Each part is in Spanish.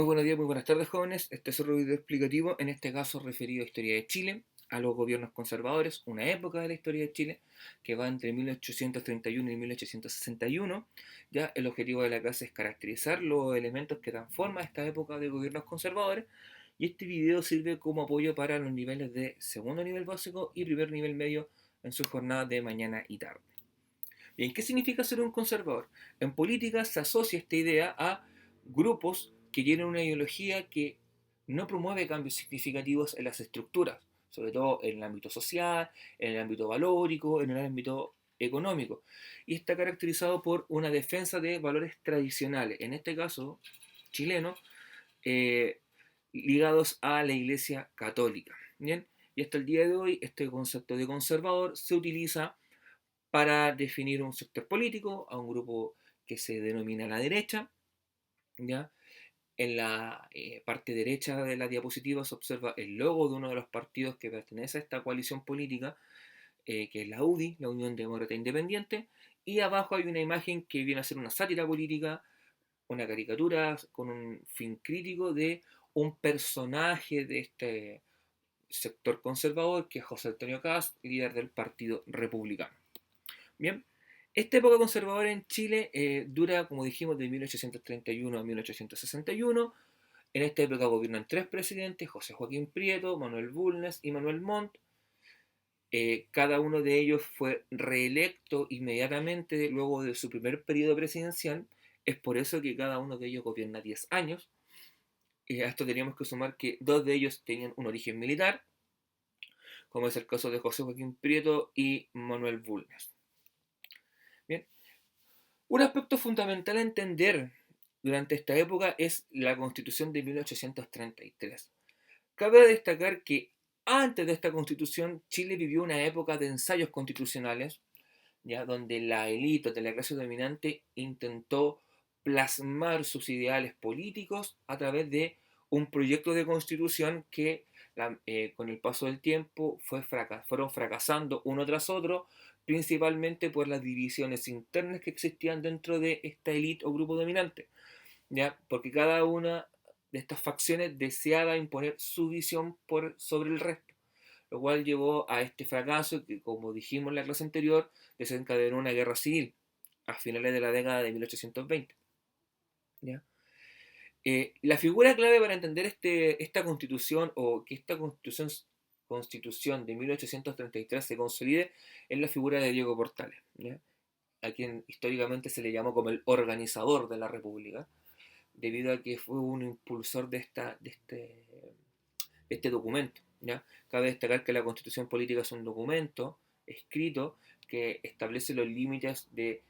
Muy buenos días, muy buenas tardes, jóvenes. Este es otro video explicativo, en este caso referido a historia de Chile, a los gobiernos conservadores, una época de la historia de Chile que va entre 1831 y 1861. Ya el objetivo de la clase es caracterizar los elementos que dan forma a esta época de gobiernos conservadores, y este video sirve como apoyo para los niveles de segundo nivel básico y primer nivel medio en su jornada de mañana y tarde. Bien, ¿qué significa ser un conservador? En política se asocia esta idea a grupos que tienen una ideología que no promueve cambios significativos en las estructuras, sobre todo en el ámbito social, en el ámbito valórico, en el ámbito económico, y está caracterizado por una defensa de valores tradicionales, en este caso chileno, eh, ligados a la Iglesia Católica. Bien, y hasta el día de hoy este concepto de conservador se utiliza para definir un sector político, a un grupo que se denomina la derecha. ¿Ya? En la parte derecha de la diapositiva se observa el logo de uno de los partidos que pertenece a esta coalición política, que es la UDI, la Unión Demócrata Independiente, y abajo hay una imagen que viene a ser una sátira política, una caricatura con un fin crítico de un personaje de este sector conservador, que es José Antonio Kast, líder del Partido Republicano. Bien, esta época conservadora en Chile dura, como dijimos, de 1831 a 1861. En esta época gobiernan tres presidentes: José Joaquín Prieto, Manuel Bulnes y Manuel Montt. Cada uno de ellos fue reelecto inmediatamente luego de su primer periodo presidencial. Es por eso que cada uno de ellos gobierna 10 años. A esto teníamos que sumar que dos de ellos tenían un origen militar, como es el caso de José Joaquín Prieto y Manuel Bulnes. Bien, un aspecto fundamental a entender durante esta época es la Constitución de 1833. Cabe destacar que antes de esta Constitución, Chile vivió una época de ensayos constitucionales, ya donde la élite de la clase dominante intentó plasmar sus ideales políticos a través de un proyecto de constitución que con el paso del tiempo fueron fracasando uno tras otro, principalmente por las divisiones internas que existían dentro de esta élite o grupo dominante, ¿ya? Porque cada una de estas facciones deseaba imponer su visión sobre el resto, lo cual llevó a este fracaso que, como dijimos en la clase anterior, desencadenó una guerra civil a finales de la década de 1820. ¿Ya? La figura clave para entender esta constitución, o que esta constitución de 1833 se consolide, es la figura de Diego Portales, ¿ya? A quien históricamente se le llamó como el organizador de la República, debido a que fue un impulsor de este documento. ¿Ya? Cabe destacar que la Constitución Política es un documento escrito que establece los límites de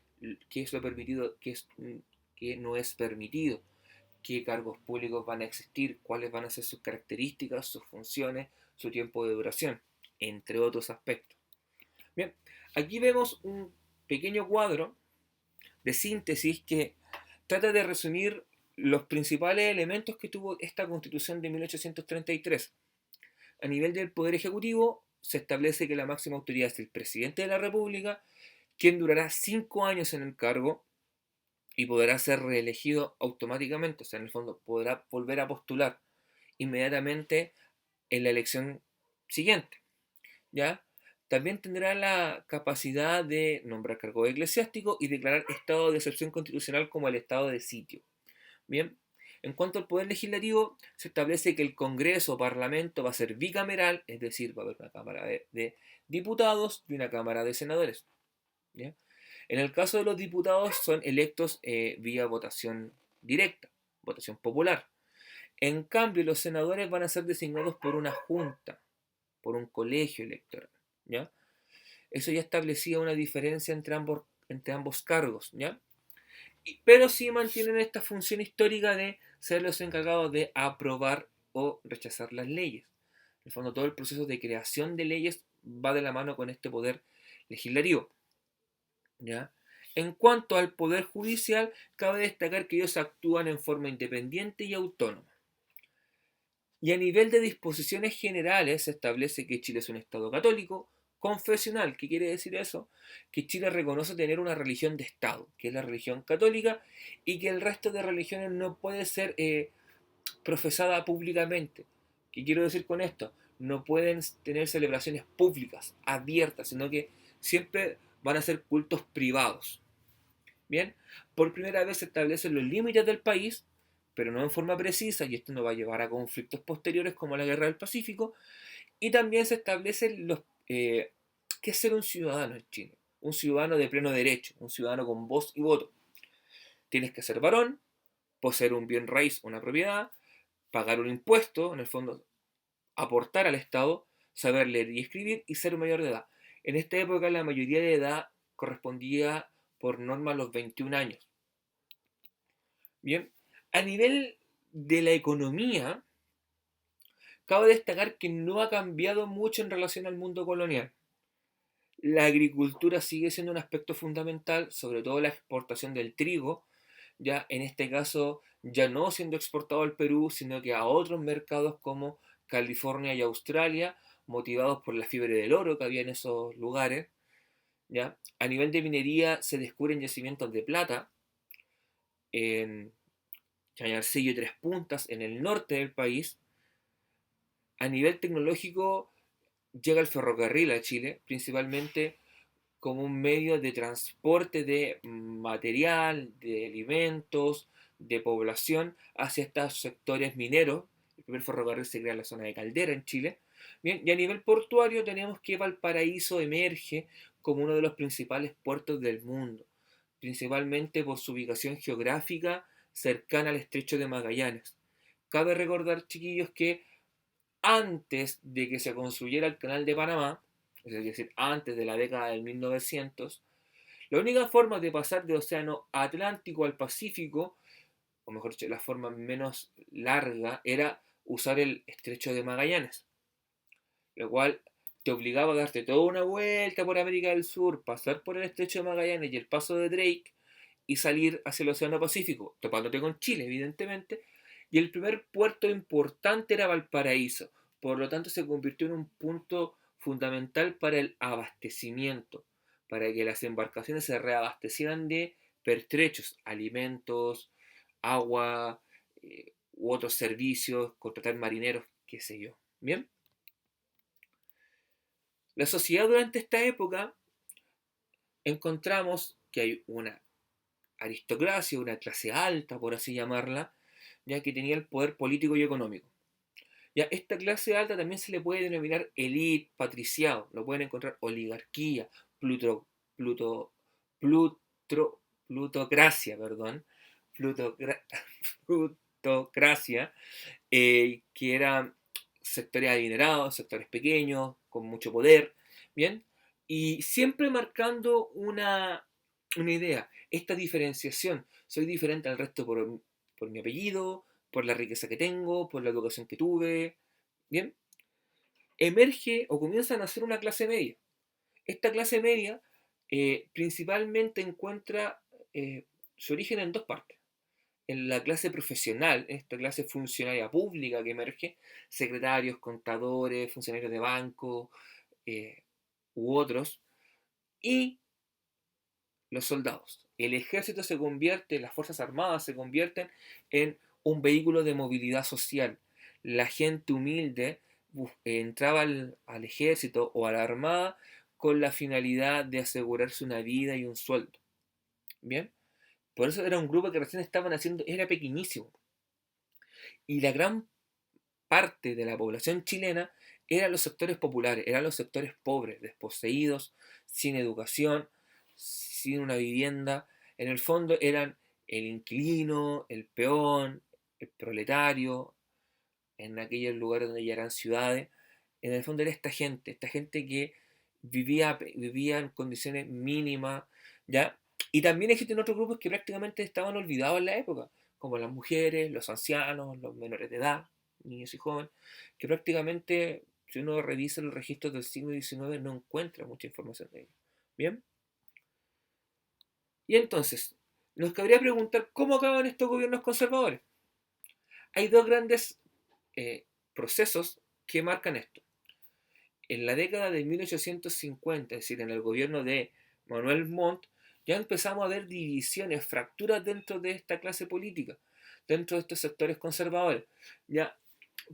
qué es lo permitido, qué no es permitido, qué cargos públicos van a existir, cuáles van a ser sus características, sus funciones, su tiempo de duración, entre otros aspectos. Bien, aquí vemos un pequeño cuadro de síntesis que trata de resumir los principales elementos que tuvo esta Constitución de 1833. A nivel del Poder Ejecutivo, se establece que la máxima autoridad es el presidente de la República, quien durará 5 años en el cargo y podrá ser reelegido automáticamente. O sea, en el fondo podrá volver a postular inmediatamente en la elección siguiente. ¿Ya? También tendrá la capacidad de nombrar cargo eclesiástico y declarar estado de excepción constitucional como el estado de sitio. Bien, en cuanto al poder legislativo, se establece que el Congreso o Parlamento va a ser bicameral, es decir, va a haber una Cámara de Diputados y una Cámara de Senadores. ¿Ya? En el caso de los diputados, son electos vía votación directa, votación popular. En cambio, los senadores van a ser designados por una junta, por un colegio electoral. ¿Ya? Eso ya establecía una diferencia entre ambos cargos. ¿Ya? Pero sí mantienen esta función histórica de ser los encargados de aprobar o rechazar las leyes. En el fondo, todo el proceso de creación de leyes va de la mano con este poder legislativo. ¿Ya? En cuanto al poder judicial, cabe destacar que ellos actúan en forma independiente y autónoma. Y a nivel de disposiciones generales se establece que Chile es un Estado católico, confesional. ¿Qué quiere decir eso? Que Chile reconoce tener una religión de Estado, que es la religión católica, y que el resto de religiones no puede ser profesada públicamente. ¿Qué quiero decir con esto? No pueden tener celebraciones públicas, abiertas, sino que siempre van a ser cultos privados. Bien, por primera vez se establecen los límites del país, pero no en forma precisa, y esto no va a llevar a conflictos posteriores como la Guerra del Pacífico, y también se establecen qué es ser un ciudadano en Chile, un ciudadano de pleno derecho, un ciudadano con voz y voto. Tienes que ser varón, poseer un bien raíz, una propiedad, pagar un impuesto, en el fondo aportar al Estado, saber leer y escribir y ser mayor de edad. En esta época la mayoría de edad correspondía por norma a los 21 años. Bien, a nivel de la economía, cabe destacar que no ha cambiado mucho en relación al mundo colonial. La agricultura sigue siendo un aspecto fundamental, sobre todo la exportación del trigo, ya en este caso ya no siendo exportado al Perú, sino que a otros mercados como California y Australia, motivados por la fiebre del oro que había en esos lugares. ¿Ya? A nivel de minería se descubren yacimientos de plata en Chañarcillo y Tres Puntas, en el norte del país. A nivel tecnológico llega el ferrocarril a Chile, principalmente como un medio de transporte de material, de alimentos, de población hacia estos sectores mineros. El primer ferrocarril se crea en la zona de Caldera, en Chile. Bien, y a nivel portuario tenemos que Valparaíso emerge como uno de los principales puertos del mundo, principalmente por su ubicación geográfica cercana al estrecho de Magallanes. Cabe recordar, chiquillos, que antes de que se construyera el canal de Panamá, es decir, antes de la década del 1900, la única forma de pasar del océano Atlántico al Pacífico, o mejor dicho, la forma menos larga, era usar el estrecho de Magallanes, lo cual te obligaba a darte toda una vuelta por América del Sur, pasar por el estrecho de Magallanes y el paso de Drake y salir hacia el océano Pacífico, topándote con Chile, evidentemente, y el primer puerto importante era Valparaíso, por lo tanto se convirtió en un punto fundamental para el abastecimiento, para que las embarcaciones se reabastecieran de pertrechos, alimentos, agua u otros servicios, contratar marineros, qué sé yo. Bien, la sociedad durante esta época encontramos que hay una aristocracia, una clase alta, por así llamarla, ya que tenía el poder político y económico. Ya esta clase alta también se le puede denominar élite, patriciado, lo pueden encontrar oligarquía, pluto, pluto, plutro, plutocracia, perdón, plutocra- plutocracia, que eran sectores adinerados, sectores pequeños, con mucho poder, ¿bien? Y siempre marcando una idea, esta diferenciación, soy diferente al resto por mi apellido, por la riqueza que tengo, por la educación que tuve, ¿bien? Emerge o comienza a nacer una clase media. Esta clase media principalmente encuentra su origen en dos partes. En la clase profesional, esta clase funcionaria pública que emerge, secretarios, contadores, funcionarios de banco eh, u otros, y los soldados. El ejército se convierte, las Fuerzas Armadas se convierten en un vehículo de movilidad social. La gente humilde entraba al ejército o a la armada con la finalidad de asegurarse una vida y un sueldo. ¿Bien? Por eso era un grupo que recién estaban haciendo, era pequeñísimo. Y la gran parte de la población chilena eran los sectores populares, eran los sectores pobres, desposeídos, sin educación, sin una vivienda. En el fondo eran el inquilino, el peón, el proletario, en aquellos lugares donde ya eran ciudades. En el fondo era esta gente que vivía en condiciones mínimas, ¿ya? Y también existen otros grupos que prácticamente estaban olvidados en la época, como las mujeres, los ancianos, los menores de edad, niños y jóvenes, que prácticamente, si uno revisa los registros del siglo XIX, no encuentra mucha información de ellos. ¿Bien? Y entonces, nos cabría preguntar cómo acaban estos gobiernos conservadores. Hay dos grandes procesos que marcan esto. En la década de 1850, es decir, en el gobierno de Manuel Montt, ya empezamos a ver divisiones, fracturas dentro de esta clase política, dentro de estos sectores conservadores, ya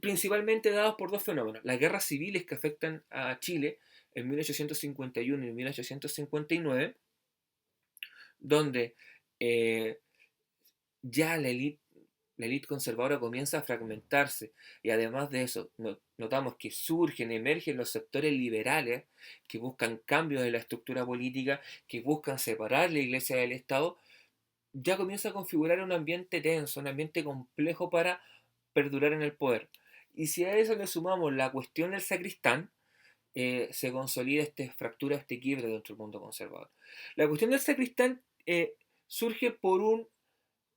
principalmente dados por dos fenómenos: las guerras civiles que afectan a Chile en 1851 y 1859, donde eh, ya la élite conservadora comienza a fragmentarse, y además de eso notamos que surgen, emergen los sectores liberales que buscan cambios en la estructura política, que buscan separar la iglesia del Estado. Ya comienza a configurar un ambiente tenso, un ambiente complejo para perdurar en el poder. Y si a eso le sumamos la cuestión del sacristán, se consolida esta fractura, este quiebre dentro del mundo conservador. La cuestión del sacristán surge por un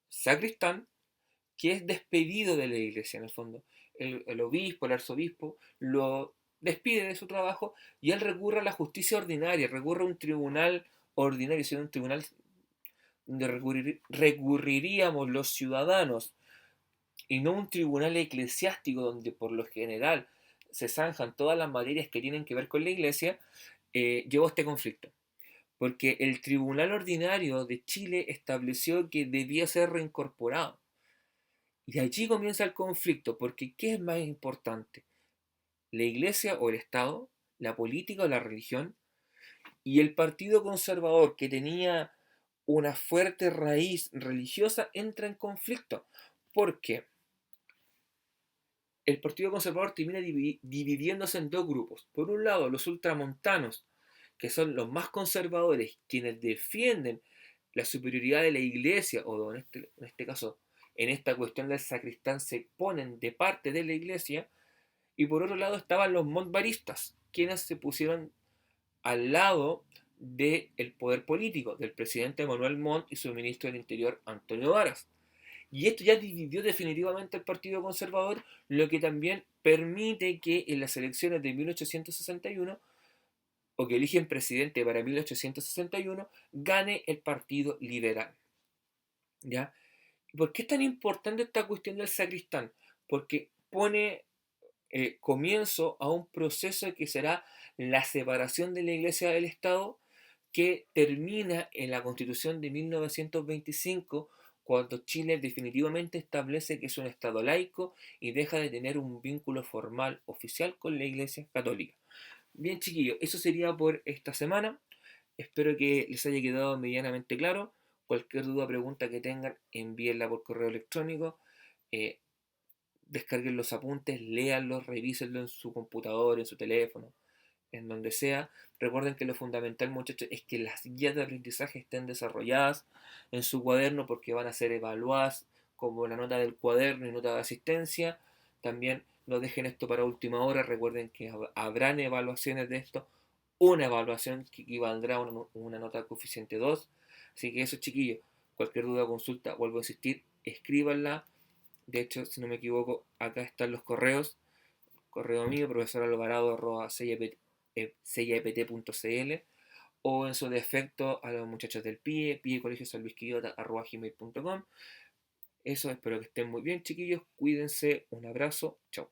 sacristán que es despedido de la iglesia, en el fondo. El obispo, el arzobispo, lo despide de su trabajo, y él recurre a la justicia ordinaria, recurre a un tribunal ordinario, sino un tribunal donde recurriríamos los ciudadanos, y no un tribunal eclesiástico donde por lo general se zanjan todas las materias que tienen que ver con la iglesia. Llevó a este conflicto. Porque el Tribunal Ordinario de Chile estableció que debía ser reincorporado. Y allí comienza el conflicto, porque ¿qué es más importante? ¿La iglesia o el Estado? ¿La política o la religión? Y el Partido Conservador, que tenía una fuerte raíz religiosa, entra en conflicto. ¿Por qué? El Partido Conservador termina dividiéndose en dos grupos. Por un lado, los ultramontanos, que son los más conservadores, quienes defienden la superioridad de la iglesia, o en este caso, en esta cuestión del sacristán, se ponen de parte de la iglesia. Y por otro lado estaban los montbaristas, quienes se pusieron al lado del poder político, del presidente Manuel Montt y su ministro del Interior, Antonio Varas. Y esto ya dividió definitivamente el Partido Conservador, lo que también permite que en las elecciones de 1861, o que eligen presidente para 1861, gane el Partido Liberal. ¿Ya? ¿Por qué es tan importante esta cuestión del sacristán? Porque pone comienzo a un proceso que será la separación de la Iglesia del Estado, que termina en la Constitución de 1925, cuando Chile definitivamente establece que es un Estado laico y deja de tener un vínculo formal oficial con la Iglesia Católica. Bien, chiquillos, eso sería por esta semana. Espero que les haya quedado medianamente claro. Cualquier duda o pregunta que tengan, envíenla por correo electrónico. Eh, Descarguen los apuntes, léanlos, revísenlo en su computador, en su teléfono, en donde sea. Recuerden que lo fundamental, muchachos, es que las guías de aprendizaje estén desarrolladas en su cuaderno, porque van a ser evaluadas como la nota del cuaderno y nota de asistencia. También no dejen esto para última hora. Recuerden que habrán evaluaciones de esto, una evaluación que equivaldrá a una nota coeficiente 2. Así que eso, chiquillos, cualquier duda o consulta, vuelvo a insistir, escríbanla. De hecho, si no me equivoco, acá están los correos. Correo mío, profesoralvarado@ceyapt.cl, o en su defecto a los muchachos del PIE Colegio San Luis Quillota@gmail.com. Eso, espero que estén muy bien, chiquillos. Cuídense. Un abrazo. Chao.